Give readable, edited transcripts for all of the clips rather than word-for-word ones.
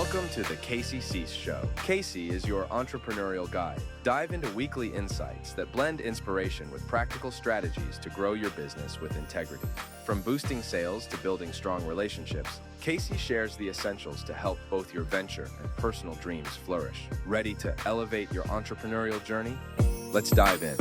Welcome to the Casey Cease Show. Casey is your entrepreneurial guide. Dive into weekly insights that blend inspiration with practical strategies to grow your business with integrity. From boosting sales to building strong relationships, Casey shares the essentials to help both your venture and personal dreams flourish. Ready to elevate your entrepreneurial journey? Let's dive in.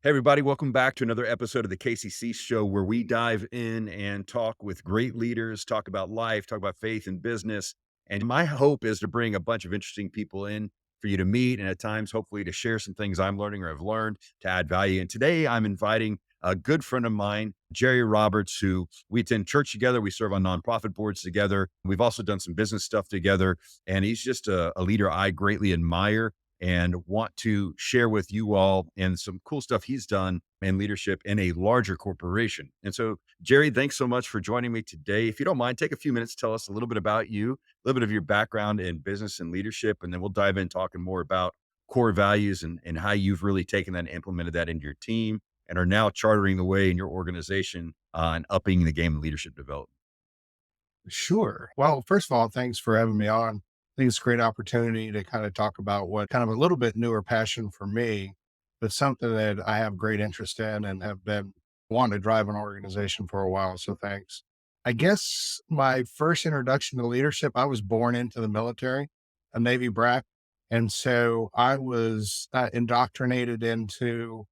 Hey, everybody, welcome back to another episode of the Casey Cease Show, where we dive in and talk with great leaders, talk about life, talk about faith and business. And my hope is to bring a bunch of interesting people in for you to meet and at times, hopefully, to share some things I'm learning or have learned to add value. And today I'm inviting a good friend of mine, Jerry Roberts, who we attend church together. We serve on nonprofit boards together. We've also done some business stuff together. And he's just a leader I greatly admire and want to share with you all and some cool stuff he's done in leadership in a larger corporation. And so, Jerry, thanks so much for joining me today. If you don't mind, take a few minutes, tell us a little bit about you, a little bit of your background in business and leadership, and then we'll dive in talking more about core values and how you've really taken that and implemented that into your team and are now chartering the way in your organization and upping the game of leadership development. Sure. Well, first of all, thanks for having me on. I think it's a great opportunity to kind of talk about what kind of a little bit newer passion for me, but something that I have great interest in and have been wanting to drive an organization for a while. So thanks. I guess my first introduction to leadership, I was born into the military, a Navy brat. And so I was indoctrinated into,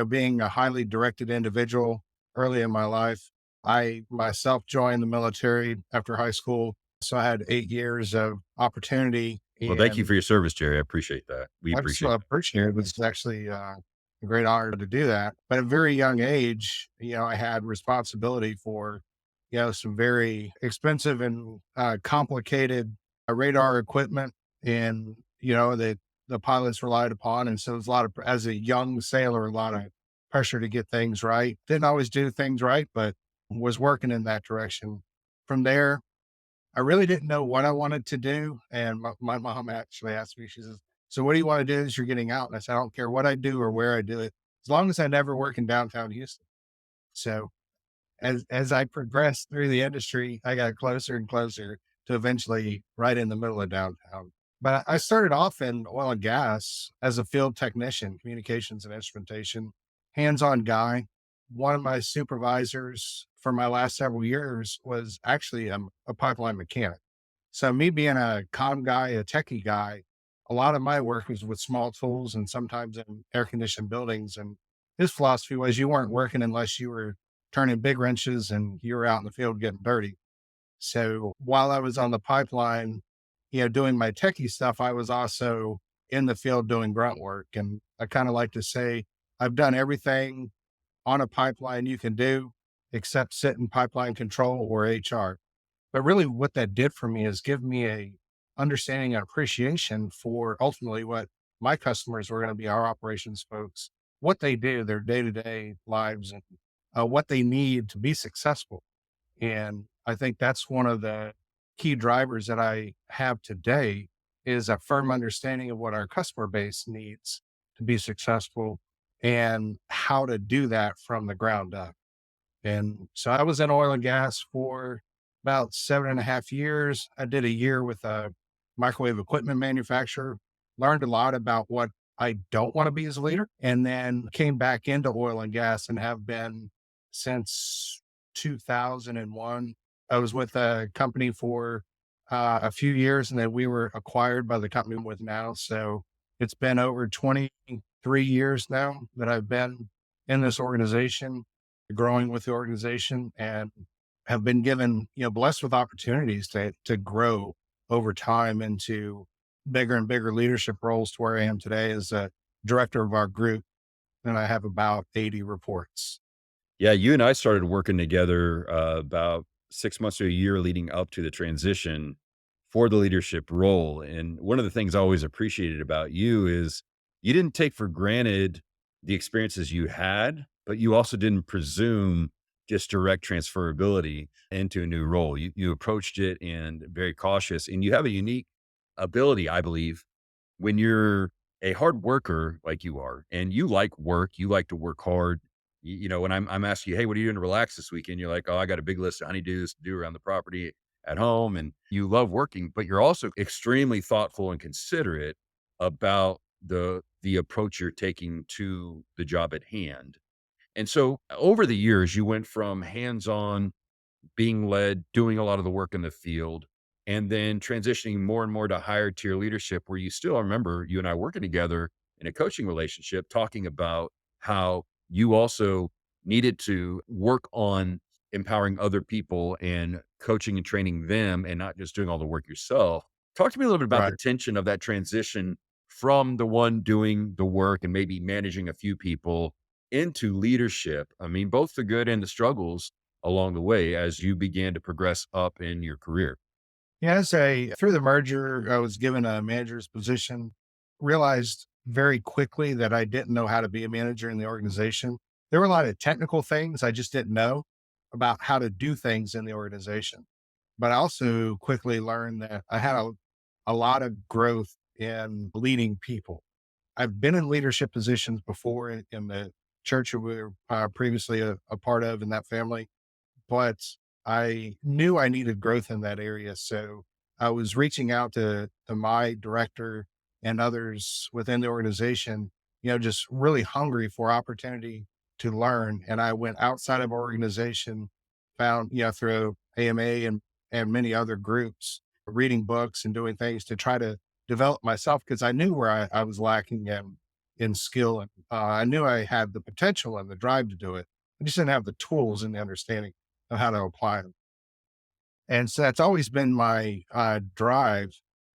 being a highly directed individual early in my life. I myself joined the military after high school. So I had 8 years of opportunity. Well, thank you And for your service, Jerry. I appreciate that. We I appreciate so appreciate it. It's actually a great honor to do that. But at a very young age, I had responsibility for, some very expensive and complicated radar equipment and, that the pilots relied upon. And so there's a lot of, as a young sailor, a lot of pressure to get things right. Didn't always do things right, but was working in that direction. From there, I really didn't know what I wanted to do. And my mom actually asked me, she says, "So what do you want to do as you're getting out?" And I said, "I don't care what I do or where I do it, as long as I never work in downtown Houston." So as I progressed through the industry, I got closer and closer to eventually right in the middle of downtown. But I started off in oil and gas as a field technician, communications and instrumentation, hands-on guy. One of my supervisors for my last several years was actually a pipeline mechanic. So me being a comm guy, a techie guy, a lot of my work was with small tools and sometimes in air conditioned buildings. And his philosophy was you weren't working unless you were turning big wrenches and you were out in the field getting dirty. So while I was on the pipeline, doing my techie stuff, I was also in the field doing grunt work. And I kind of like to say I've done everything on a pipeline you can do, except sit in pipeline control or HR. But really what that did for me is give me a understanding and appreciation for ultimately what my customers were going to be, our operations folks, what they do, their day-to-day lives and what they need to be successful. And I think that's one of the key drivers that I have today is a firm understanding of what our customer base needs to be successful and how to do that from the ground up. And so I was in oil and gas for about 7.5 years. I did a year with a microwave equipment manufacturer, learned a lot about what I don't want to be as a leader, and then came back into oil and gas and have been since 2001. I was with a company for a few years and then we were acquired by the company I'm with now. So it's been over 23 years now that I've been in this organization, growing with the organization and have been given, blessed with opportunities to grow over time into bigger and bigger leadership roles to where I am today as a director of our group. And I have about 80 reports. Yeah, you and I started working together about 6 months to a year leading up to the transition for the leadership role. And one of the things I always appreciated about you is you didn't take for granted the experiences you had, but you also didn't presume just direct transferability into a new role. You approached it and very cautious, and you have a unique ability, I believe, when you're a hard worker like you are, and you like work, you like to work hard, When I'm asking you, hey, what are you doing to relax this weekend? You're like, oh, I got a big list of honeydews to do around the property at home. And you love working, but you're also extremely thoughtful and considerate about the approach you're taking to the job at hand. And so over the years, you went from hands-on, being led, doing a lot of the work in the field, and then transitioning more and more to higher tier leadership where you still, I remember you and I working together in a coaching relationship, talking about how you also needed to work on empowering other people and coaching and training them and not just doing all the work yourself. Talk to me a little bit about the Right. tension of that transition from the one doing the work and maybe managing a few people into leadership. I mean, both the good and the struggles along the way as you began to progress up in your career. Yeah, through the merger, I was given a manager's position, realized very quickly that I didn't know how to be a manager in the organization. There were a lot of technical things I just didn't know about how to do things in the organization. But I also quickly learned that I had a lot of growth in leading people. I've been in leadership positions before in the church we were previously a part of in that family, but I knew I needed growth in that area. So I was reaching out to my director and others within the organization, just really hungry for opportunity to learn. And I went outside of our organization, found, through AMA and many other groups, reading books and doing things to try to develop myself because I knew where I was lacking in skill. And I knew I had the potential and the drive to do it. I just didn't have the tools and the understanding of how to apply them. And so that's always been my drive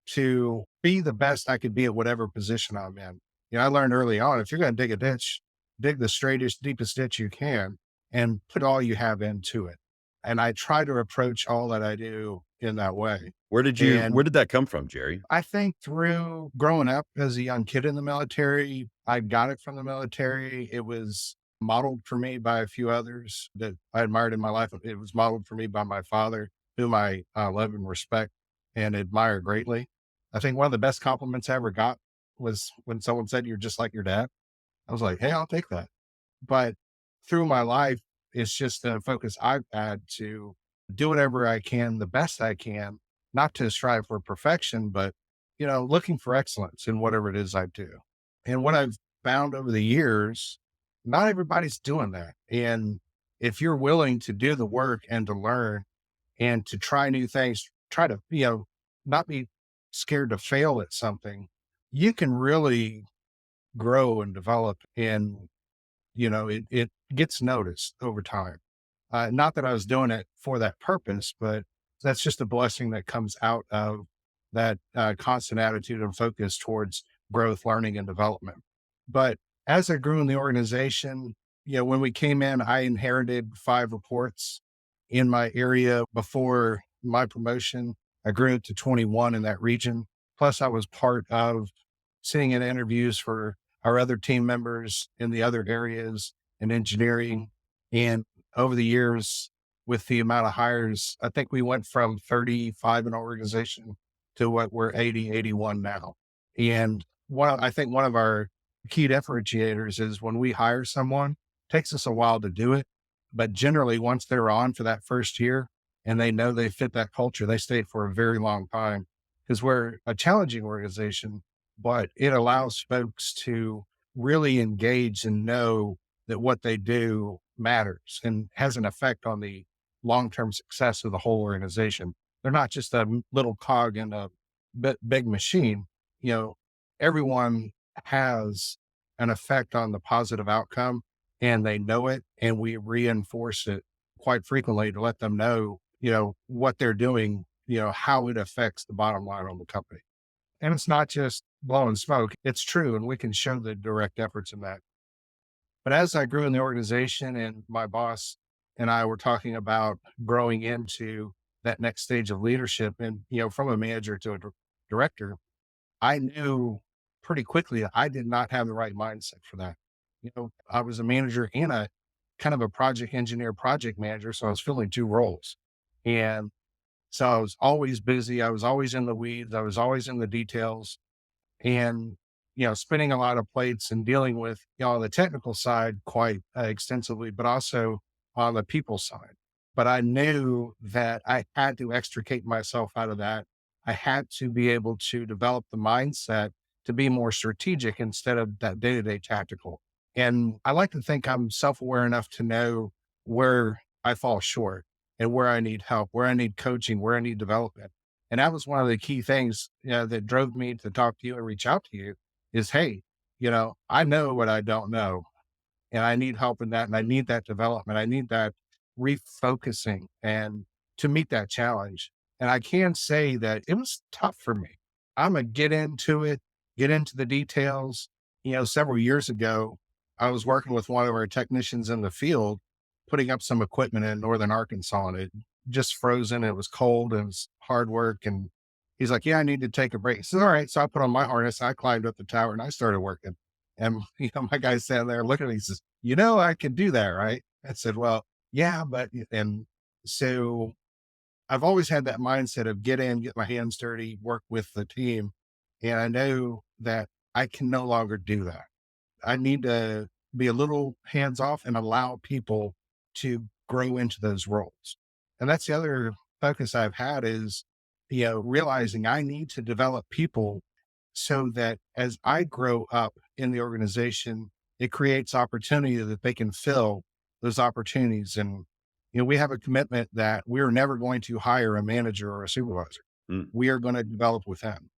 to be the best I could be at whatever position I'm in. I learned early on if you're going to dig a ditch, dig the straightest, deepest ditch you can and put all you have into it. And I try to approach all that I do in that way. Where And did that come from, Jerry? I think through growing up as a young kid in the military, I got it from the military. It was modeled for me by a few others that I admired in my life. It was modeled for me by my father, whom I love and respect and admire greatly. I think one of the best compliments I ever got was when someone said, "You're just like your dad." I was like, "Hey, I'll take that." But through my life, it's just a focus I've had to do whatever I can, the best I can, not to strive for perfection, but, looking for excellence in whatever it is I do. And what I've found over the years, not everybody's doing that. And if you're willing to do the work and to learn and to try new things, try to, not be scared to fail at something, you can really grow and develop and it gets noticed over time. Not that I was doing it for that purpose, but that's just a blessing that comes out of that constant attitude and focus towards growth, learning, and development. But as I grew in the organization, when we came in, I inherited 5 reports in my area before my promotion. I grew it to 21 in that region. Plus, I was part of sitting in interviews for our other team members in the other areas in engineering. And over the years, with the amount of hires, I think we went from 35 in our organization to what we're 80, 81 now. And I think one of our key differentiators is when we hire someone, it takes us a while to do it. But generally, once they're on for that first year and they know they fit that culture, they stay for a very long time because we're a challenging organization, but it allows folks to really engage and know that what they do matters and has an effect on the long-term success of the whole organization. They're not just a little cog in a big machine. You know, everyone has an effect on the positive outcome and they know it. And we reinforce it quite frequently to let them know, what they're doing, how it affects the bottom line on the company. And it's not just blowing smoke. It's true. And we can show the direct efforts in that. But as I grew in the organization and my boss and I were talking about growing into that next stage of leadership and, from a manager to a director, I knew pretty quickly that I did not have the right mindset for that. I was a manager and a kind of a project engineer, project manager. So I was filling 2 roles. And so I was always busy. I was always in the weeds. I was always in the details. And spinning a lot of plates and dealing with, on the technical side quite extensively, but also on the people side. But I knew that I had to extricate myself out of that. I had to be able to develop the mindset to be more strategic instead of that day to day tactical. And I like to think I'm self aware enough to know where I fall short and where I need help, where I need coaching, where I need development. And that was one of the key things, that drove me to talk to you and reach out to you is, hey, I know what I don't know and I need help in that. And I need that development. I need that refocusing and to meet that challenge. And I can say that it was tough for me. I'm going to get into it, get into the details. Several years ago, I was working with one of our technicians in the field, putting up some equipment in northern Arkansas, and it just frozen. It was cold and it was hard work. And he's like, yeah, I need to take a break. He says, all right. So I put on my harness, I climbed up the tower and I started working. And my guy's standing there looking at me, he says, I can do that, right? I said, well, yeah, but and so I've always had that mindset of get in, get my hands dirty, work with the team. And I know that I can no longer do that. I need to be a little hands off and allow people to grow into those roles. And that's the other focus I've had is, realizing I need to develop people so that as I grow up in the organization, it creates opportunity that they can fill those opportunities. And, we have a commitment that we're never going to hire a manager or a supervisor. Mm. We are going to develop with them.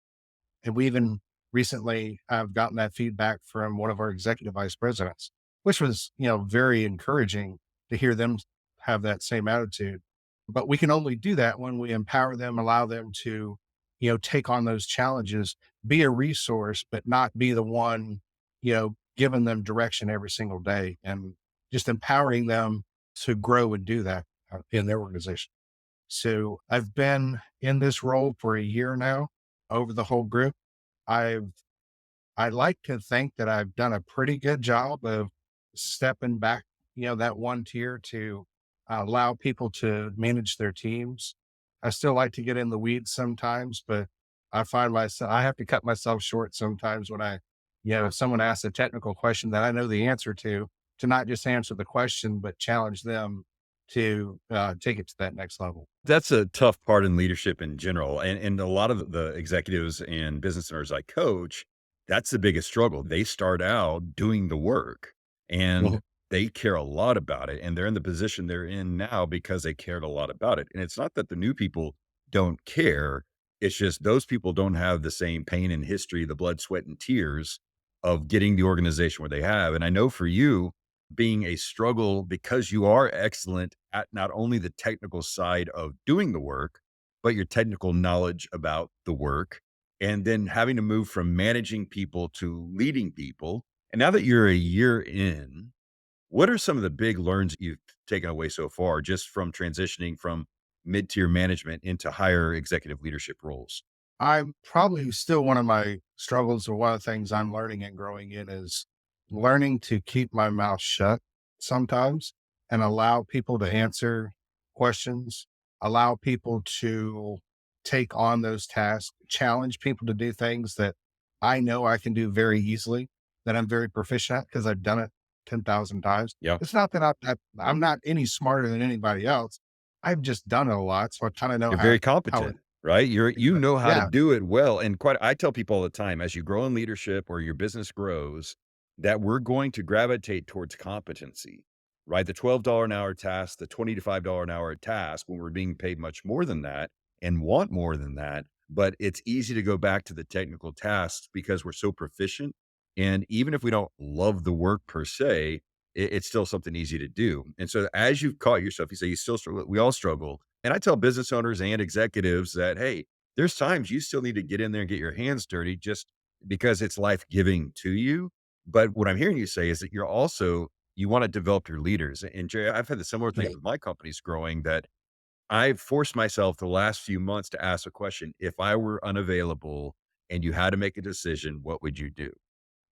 And we even recently have gotten that feedback from one of our executive vice presidents, which was, very encouraging to hear them have that same attitude. But we can only do that when we empower them, allow them to, take on those challenges, be a resource, but not be the one, giving them direction every single day and just empowering them to grow and do that in their organization. So I've been in this role for a year now over the whole group. I've I like to think that I've done a pretty good job of stepping back, that one tier to allow people to manage their teams. I still like to get in the weeds sometimes, but I find myself, I have to cut myself short sometimes when if someone asks a technical question that I know the answer to not just answer the question, but challenge them to take it to that next level. That's a tough part in leadership in general. And a lot of the executives and business owners I coach, that's the biggest struggle. They start out doing the work and Mhm. they care a lot about it. And they're in the position they're in now because they cared a lot about it. And it's not that the new people don't care. It's just those people don't have the same pain and history, the blood, sweat, and tears of getting the organization where they have. And I know for you, being a struggle because you are excellent at not only the technical side of doing the work, but your technical knowledge about the work. And then having to move from managing people to leading people. And now that you're a year in, what are some of the big learns you've taken away so far just from transitioning from mid tier management into higher executive leadership roles? I'm probably still one of my struggles or one of the things I'm learning and growing in is learning to keep my mouth shut sometimes and allow people to answer questions, allow people to take on those tasks, challenge people to do things that I know I can do very easily, that I'm very proficient at because I've done it 10,000 times. Yeah. It's not that I'm not any smarter than anybody else. I've just done it a lot. So I kind of know You're very how it, competent, right? You know how to yeah. do it well, and quite I tell people all the time, as you grow in leadership or your business grows, that we're going to gravitate towards competency, right? The $12 an hour task, the 20 to $5 an hour task when we're being paid much more than that and want more than that, but it's easy to go back to the technical tasks because we're so proficient, and even if we don't love the work per se, it's still something easy to do, and so as you've caught yourself, you say you still struggle, we all struggle, and I tell business owners and executives that, hey, there's times you still need to get in there and get your hands dirty just because it's life giving to you. But what I'm hearing you say is that you want to develop your leaders. And Jerry, I've had the similar thing with my companies growing that I've forced myself the last few months to ask a question. If I were unavailable and you had to make a decision, what would you do?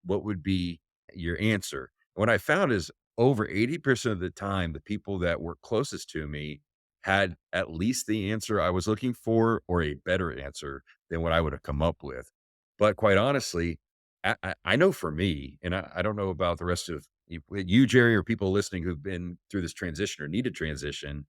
What would be your answer? What I found is over 80% of the time, the people that were closest to me had at least the answer I was looking for or a better answer than what I would have come up with. But quite honestly, I know for me, and I don't know about the rest of you, Jerry, or people listening who've been through this transition or need to transition.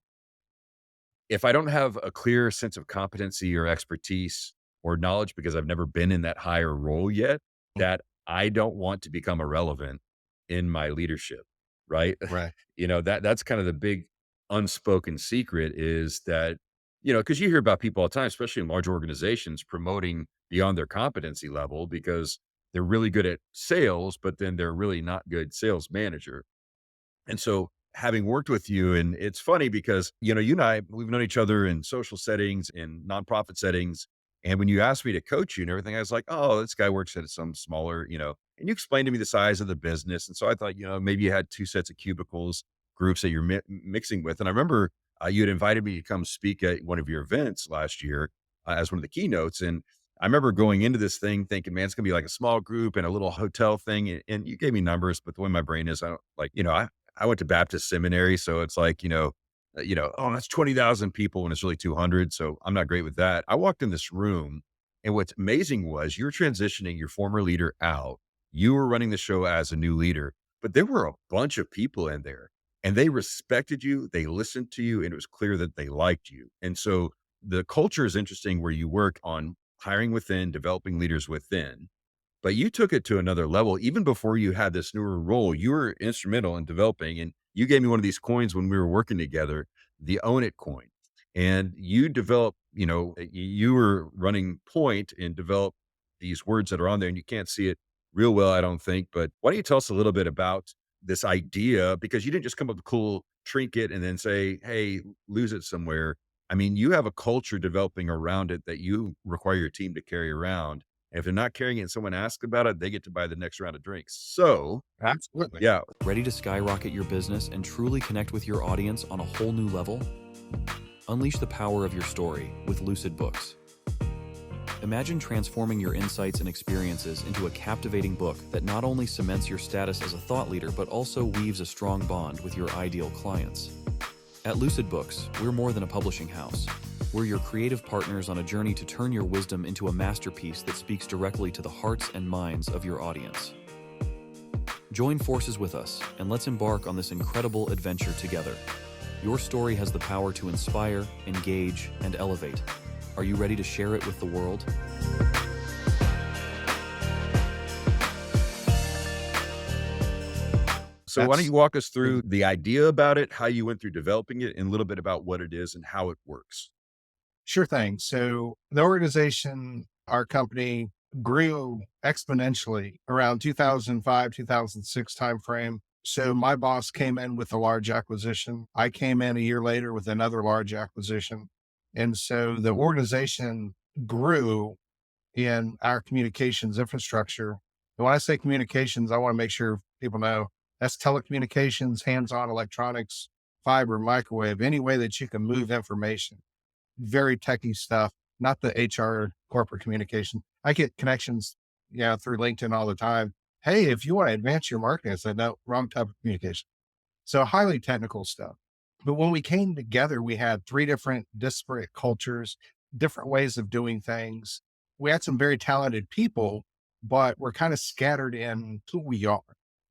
If I don't have a clear sense of competency or expertise or knowledge because I've never been in that higher role yet, that I don't want to become irrelevant in my leadership, right? Right. That's kind of the big unspoken secret is that, because you hear about people all the time, especially in large organizations, promoting beyond their competency level because they're really good at sales, but then they're really not good sales manager. And so having worked with you, and it's funny because, you and I, we've known each other in social settings, in nonprofit settings. And when you asked me to coach you and everything, I was like, oh, this guy works at some smaller, and you explained to me the size of the business. And so I thought, maybe you had two sets of cubicles, groups that you're mixing with. And I remember you had invited me to come speak at one of your events last year as one of the keynotes. And I remember going into this thing thinking, man, it's gonna be like a small group and a little hotel thing. And you gave me numbers, but the way my brain is, I don't like, I went to Baptist seminary, so it's like, oh, that's 20,000 people when it's really 200. So I'm not great with that. I walked in this room, and what's amazing was you're transitioning your former leader out. You were running the show as a new leader, but there were a bunch of people in there, and they respected you. They listened to you, and it was clear that they liked you. And so the culture is interesting where you work on hiring within, developing leaders within. But you took it to another level. Even before you had this newer role, you were instrumental in developing, and you gave me one of these coins when we were working together, the Own It coin. And you developed, you were running point and developed these words that are on there, and you can't see it real well, I don't think. But why don't you tell us a little bit about this idea? Because you didn't just come up with a cool trinket and then say, hey, lose it somewhere. I mean, you have a culture developing around it that you require your team to carry around. And if they're not carrying it and someone asks about it, they get to buy the next round of drinks. So, Absolutely. yeah, Ready to skyrocket your business and truly connect with your audience on a whole new level? Unleash the power of your story with Lucid Books. Imagine transforming your insights and experiences into a captivating book that not only cements your status as a thought leader, but also weaves a strong bond with your ideal clients. At Lucid Books, we're more than a publishing house. We're your creative partners on a journey to turn your wisdom into a masterpiece that speaks directly to the hearts and minds of your audience. Join forces with us, and let's embark on this incredible adventure together. Your story has the power to inspire, engage, and elevate. Are you ready to share it with the world? so why don't That's you walk us through the idea about it, how you went through developing it, and a little bit about what it is and how it works? sure thing. So the organization, our company grew exponentially around 2005, 2006 timeframe. So my boss came in with a large acquisition. I came in a year later with another large acquisition. And so the organization grew in our communications infrastructure. And when I say communications, I want to make sure people know that's telecommunications, hands-on electronics, fiber, microwave, any way that you can move information. Very techie stuff, not the HR corporate communication. I get connections, through LinkedIn all the time. Hey, if you want to advance your marketing, I said, no, wrong type of communication. So highly technical stuff. But when we came together, we had three different disparate cultures, different ways of doing things. We had some very talented people, but we're kind of scattered in who we are.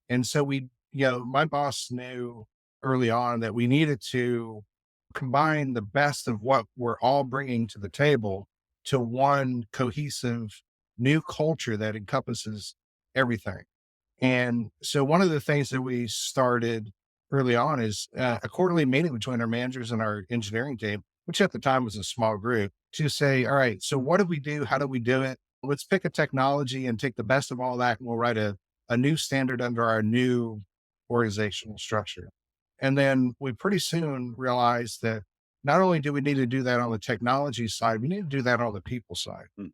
And so my boss knew early on that we needed to combine the best of what we're all bringing to the table to one cohesive new culture that encompasses everything. And so one of the things that we started early on is a quarterly meeting between our managers and our engineering team, which at the time was a small group, to say, all right, so what do we do? How do we do it? Let's pick a technology and take the best of all that, and we'll write a new standard under our new organizational structure. And then we pretty soon realized that not only do we need to do that on the technology side, we need to do that on the people side. Mm.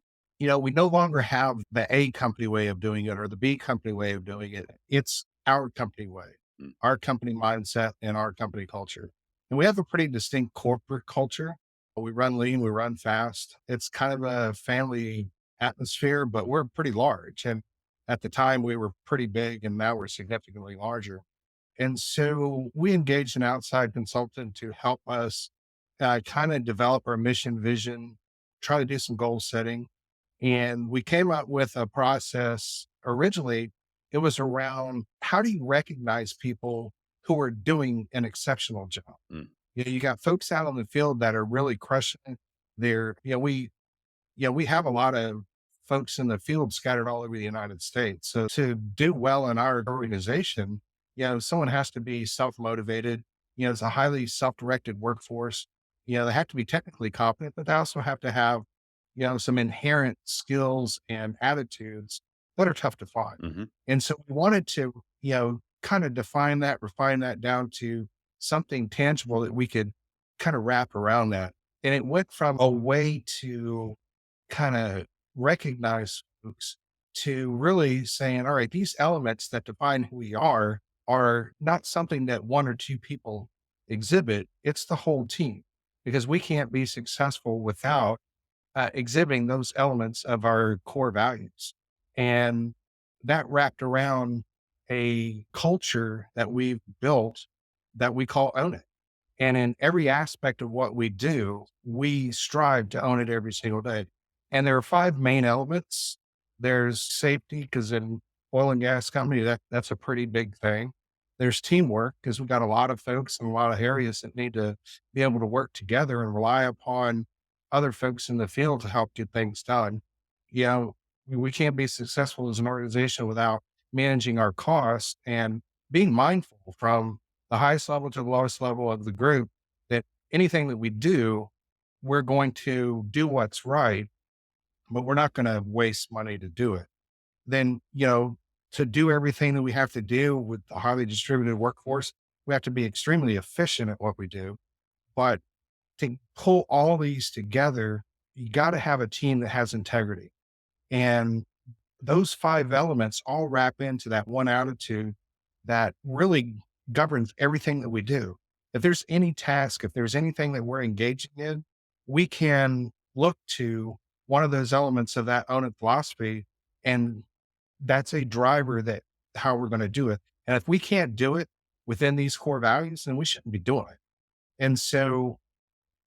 We no longer have the A company way of doing it or the B company way of doing it. It's our company way, Mm. our company mindset, and our company culture. And we have a pretty distinct corporate culture. We run lean, we run fast. It's kind of a family atmosphere, but we're pretty large. And at the time, we were pretty big, and now we're significantly larger. And so we engaged an outside consultant to help us kind of develop our mission vision, try to do some goal setting. And we came up with a process originally it was around how do you recognize people who are doing an exceptional job? Mm. You got folks out on the field that are really crushing it. They're, we have a lot of folks in the field scattered all over the United States. So to do well in our organization, someone has to be self-motivated. It's a highly self-directed workforce. They have to be technically competent, but they also have to have, some inherent skills and attitudes that are tough to find. Hmm. And so we wanted to, kind of define that, refine that down to something tangible that we could kind of wrap around that. And it went from a way to kind of recognize folks to really saying, all right, these elements that define who we are not something that one or two people exhibit. It's the whole team because we can't be successful without exhibiting those elements of our core values. And that wrapped around a culture that we've built that we call Own It. And in every aspect of what we do, we strive to own it every single day. And there are five main elements. There's safety, because in oil and gas company, that's a pretty big thing. There's teamwork, because we've got a lot of folks in a lot of areas that need to be able to work together and rely upon other folks in the field to help get things done. We can't be successful as an organization without managing our costs and being mindful from the highest level to the lowest level of the group that anything that we do, we're going to do what's right, but we're not going to waste money to do it. Then, to do everything that we have to do with a highly distributed workforce, we have to be extremely efficient at what we do. But to pull all these together, you got to have a team that has integrity. And those five elements all wrap into that one attitude that really governs everything that we do. If there's any task, if there's anything that we're engaging in, we can look to one of those elements of that Own It philosophy. And that's a driver that how we're going to do it. And if we can't do it within these core values, then we shouldn't be doing it. And so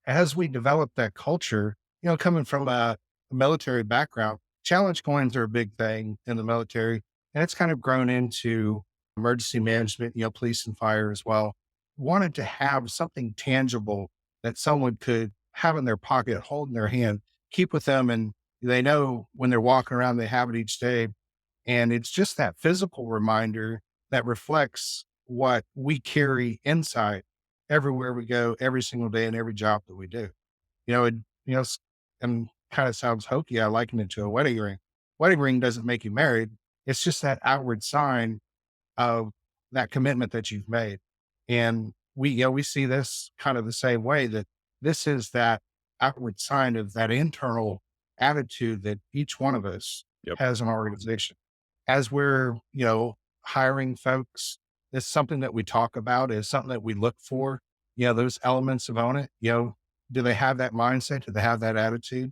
as we develop that culture, coming from a military background, challenge coins are a big thing in the military. And it's kind of grown into emergency management, police and fire as well. Wanted to have something tangible that someone could have in their pocket, hold in their hand, keep with them. And they know when they're walking around, they have it each day. And it's just that physical reminder that reflects what we carry inside everywhere we go, every single day, and every job that we do. And kind of sounds hokey. I liken it to a wedding ring. Wedding ring doesn't make you married. It's just that outward sign of that commitment that you've made. And we see this kind of the same way, that this is that outward sign of that internal attitude that each one of us Yep. has in our organization. As we're, hiring folks, it's something that we talk about, is something that we look for, those elements of Own It, do they have that mindset? Do they have that attitude?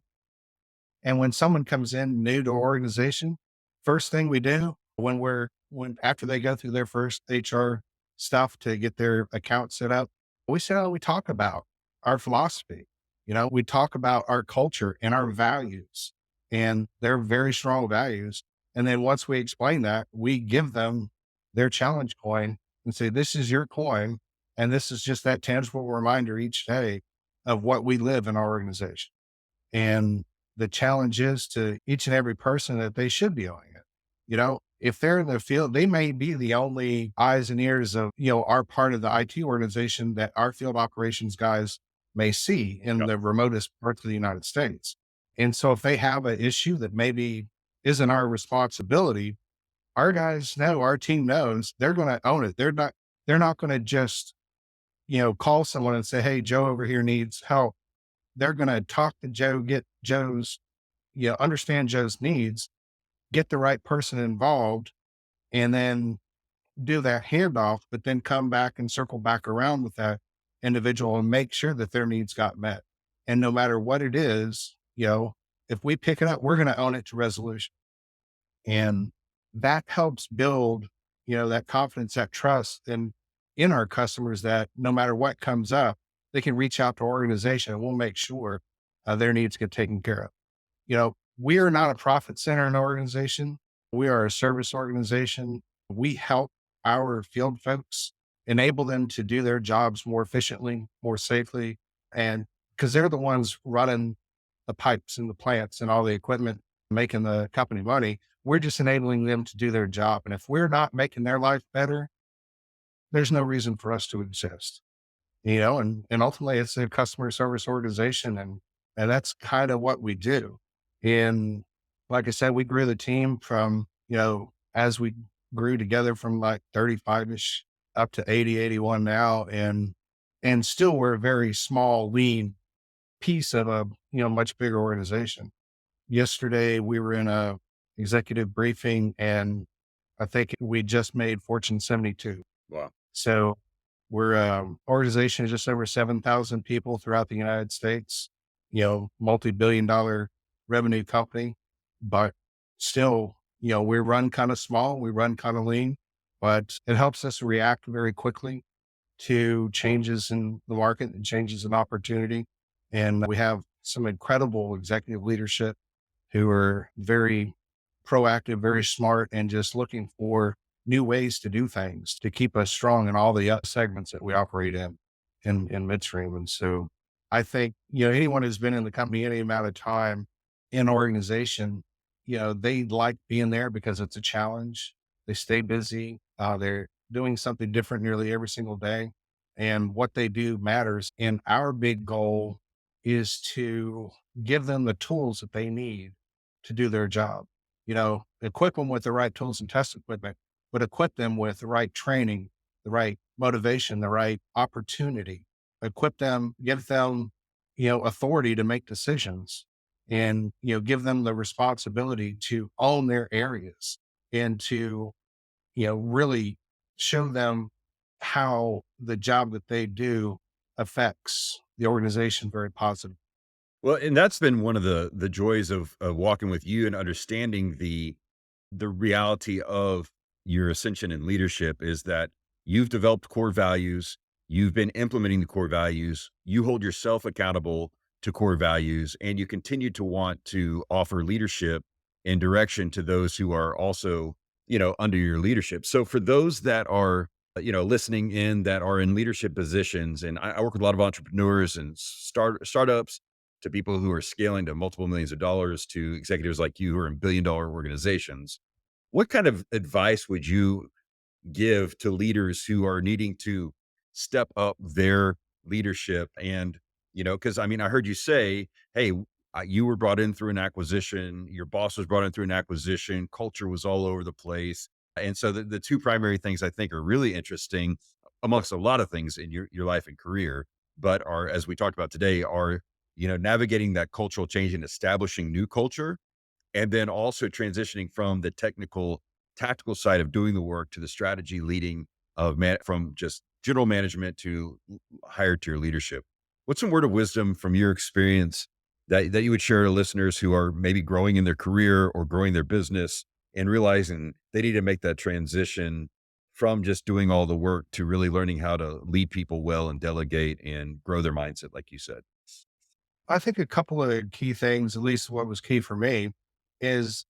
And when someone comes in new to our organization, first thing we do when after they go through their first HR stuff to get their account set up, we talk about our philosophy. We talk about our culture and our values, and they're very strong values. And then once we explain that, we give them their challenge coin and say, this is your coin. And this is just that tangible reminder each day of what we live in our organization. And the challenge is to each and every person that they should be owning it. If they're in the field, they may be the only eyes and ears of, our part of the IT organization that our field operations guys may see in the remotest parts of the United States. And so if they have an issue that maybe isn't our responsibility, our guys know, our team knows they're going to own it. They're not going to just, call someone and say, hey, Joe over here needs help. They're going to talk to Joe, get Joe's, understand Joe's needs, get the right person involved, and then do that handoff, but then come back and circle back around with that individual and make sure that their needs got met. And no matter what it is, if we pick it up, we're going to own it to resolution. And that helps build, that confidence, that trust in our customers, that no matter what comes up, they can reach out to our organization and we'll make sure their needs get taken care of. We are not a profit center in our organization. We are a service organization. We help our field folks enable them to do their jobs more efficiently, more safely. And because they're the ones running the pipes and the plants and all the equipment, making the company money, we're just enabling them to do their job. And if we're not making their life better, there's no reason for us to exist, and ultimately it's a customer service organization, and that's kind of what we do. And like I said, we grew the team from, as we grew together from like 35-ish up to 80, 81 now. And still we're a very small, lean piece of a, much bigger organization. Yesterday we were in a executive briefing and I think we just made Fortune 72. Wow. So we're organization of just over 7,000 people throughout the United States, multi-billion dollar revenue company, but still, we run kind of small, we run kind of lean, but it helps us react very quickly to changes in the market and changes in opportunity. And we have some incredible executive leadership who are very proactive, very smart, and just looking for new ways to do things to keep us strong in all the segments that we operate in midstream. And so I think, anyone who's been in the company any amount of time in organization, they like being there because it's a challenge. They stay busy. They're doing something different nearly every single day. And what they do matters. And our big goal is to give them the tools that they need to do their job. Equip them with the right tools and test equipment, but equip them with the right training, the right motivation, the right opportunity. Equip them, give them, authority to make decisions and, give them the responsibility to own their areas and to, really show them how the job that they do affects the organization very positively. Well, and that's been one of the joys of walking with you and understanding the reality of your ascension in leadership is that you've developed core values, you've been implementing the core values, you hold yourself accountable to core values, and you continue to want to offer leadership and direction to those who are also, under your leadership. So for those that are, listening in that are in leadership positions, and I work with a lot of entrepreneurs and startups to people who are scaling to multiple millions of dollars to executives like you who are in billion-dollar organizations. What kind of advice would you give to leaders who are needing to step up their leadership? And, because I mean, I heard you say, hey, you were brought in through an acquisition, your boss was brought in through an acquisition, culture was all over the place. And so the two primary things I think are really interesting amongst a lot of things in your life and career, but are, as we talked about today, are, navigating that cultural change and establishing new culture, and then also transitioning from the technical, tactical side of doing the work to the strategy leading of from just general management to higher tier leadership. What's some word of wisdom from your experience that you would share to listeners who are maybe growing in their career or growing their business and realizing they need to make that transition from just doing all the work to really learning how to lead people well and delegate and grow their mindset, like you said? I think a couple of key things, at least what was key for me, is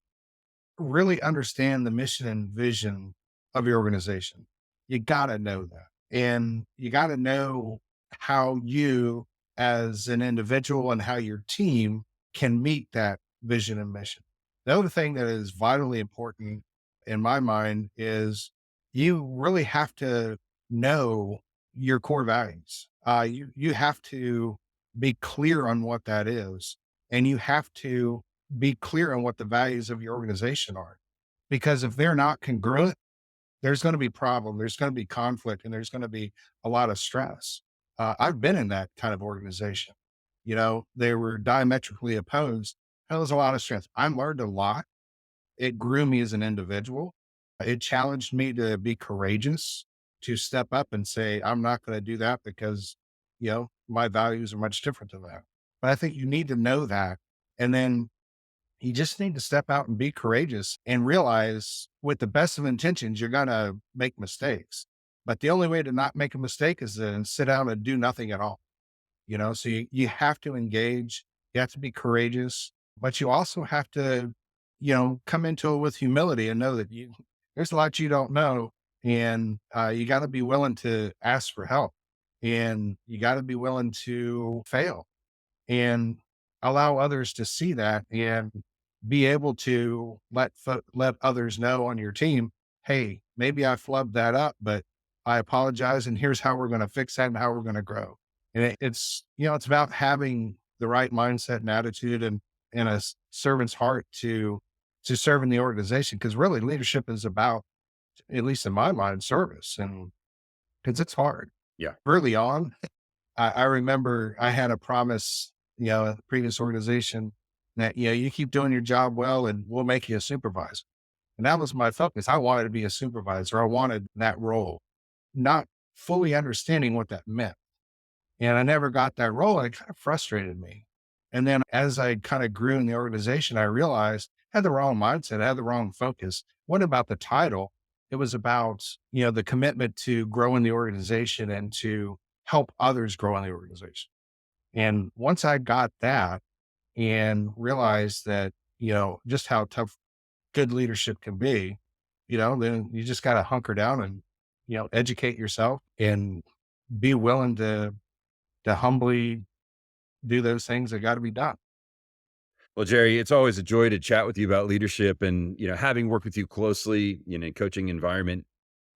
really understand the mission and vision of your organization. You got to know that. And you got to know how you, as an individual, and how your team can meet that vision and mission. The other thing that is vitally important in my mind is you really have to know your core values. You have to be clear on what that is, and you have to be clear on what the values of your organization are. Because if they're not congruent, there's going to be problem, there's going to be conflict, and there's going to be a lot of stress. I've been in that kind of organization. They were diametrically opposed. There was a lot of stress. I learned a lot. It grew me as an individual. It challenged me to be courageous, to step up and say, I'm not going to do that because, my values are much different than that. But I think you need to know that. And then you just need to step out and be courageous and realize with the best of intentions, you're going to make mistakes. But the only way to not make a mistake is to sit down and do nothing at all. So you have to engage, you have to be courageous, but you also have to, come into it with humility and know that there's a lot you don't know. And you got to be willing to ask for help, and you got to be willing to fail and allow others to see that, and be able to let others know on your team, hey, maybe I flubbed that up, but I apologize, and here's how we're going to fix that and how we're going to grow. And it's about having the right mindset and attitude, and servant's heart to serve in the organization, because really leadership is about, at least in my mind, service, and because it's hard. Yeah. Early on, I remember I had a promise, at the previous organization, that, you keep doing your job well and we'll make you a supervisor. And that was my focus. I wanted to be a supervisor. I wanted that role, not fully understanding what that meant. And I never got that role. And it kind of frustrated me. And then as I kind of grew in the organization, I realized I had the wrong mindset. I had the wrong focus. What about the title? It was about, the commitment to grow in the organization and to help others grow in the organization. And once I got that and realized that, just how tough good leadership can be, then you just got to hunker down and, educate yourself and be willing to humbly do those things that got to be done. Well, Jerry, it's always a joy to chat with you about leadership, and, having worked with you closely in a coaching environment,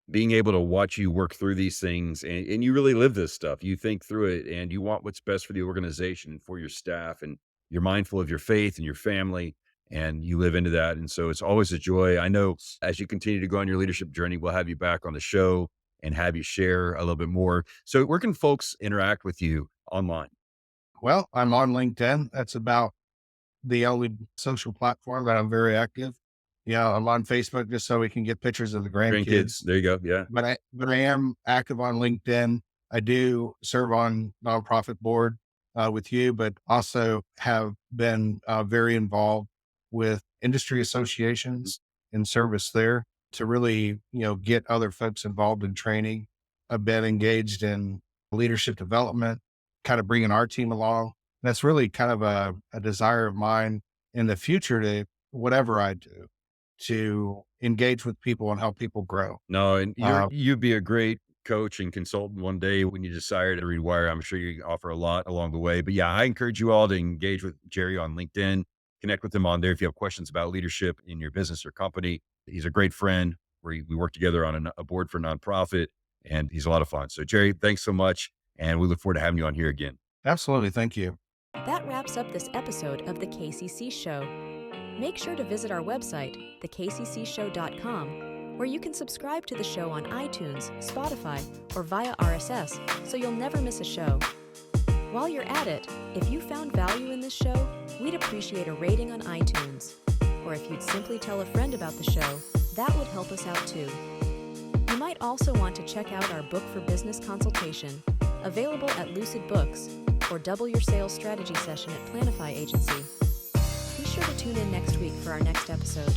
being able to watch you work through these things, and you really live this stuff. You think through it, and you want what's best for the organization and for your staff, and you're mindful of your faith and your family, and you live into that. And so it's always a joy. I know as you continue to go on your leadership journey, we'll have you back on the show and have you share a little bit more. So where can folks interact with you online? Well, I'm on LinkedIn. That's about the only social platform that I'm very active. I'm on Facebook just so we can get pictures of the grandkids. There you go. Yeah. But I am active on LinkedIn. I do serve on nonprofit board with you, but also have been very involved with industry associations in service there to really, get other folks involved in training. I've been engaged in leadership development, kind of bringing our team along. That's really kind of a desire of mine in the future, to whatever I do, to engage with people and help people grow. No, and you'd be a great coach and consultant one day when you desire to rewire. I'm sure you offer a lot along the way. But yeah, I encourage you all to engage with Jerry on LinkedIn, connect with him on there if you have questions about leadership in your business or company. He's a great friend. We work together on a board for a nonprofit, and he's a lot of fun. So Jerry, thanks so much. And we look forward to having you on here again. Absolutely. Thank you. That wraps up this episode of The KCC Show. Make sure to visit our website, thekccshow.com, where you can subscribe to the show on iTunes, Spotify, or via RSS, so you'll never miss a show. While you're at it, if you found value in this show, we'd appreciate a rating on iTunes. Or if you'd simply tell a friend about the show, that would help us out too. You might also want to check out our book for business consultation, available at Lucid Books, or double your sales strategy session at Planify Agency. Be sure to tune in next week for our next episode.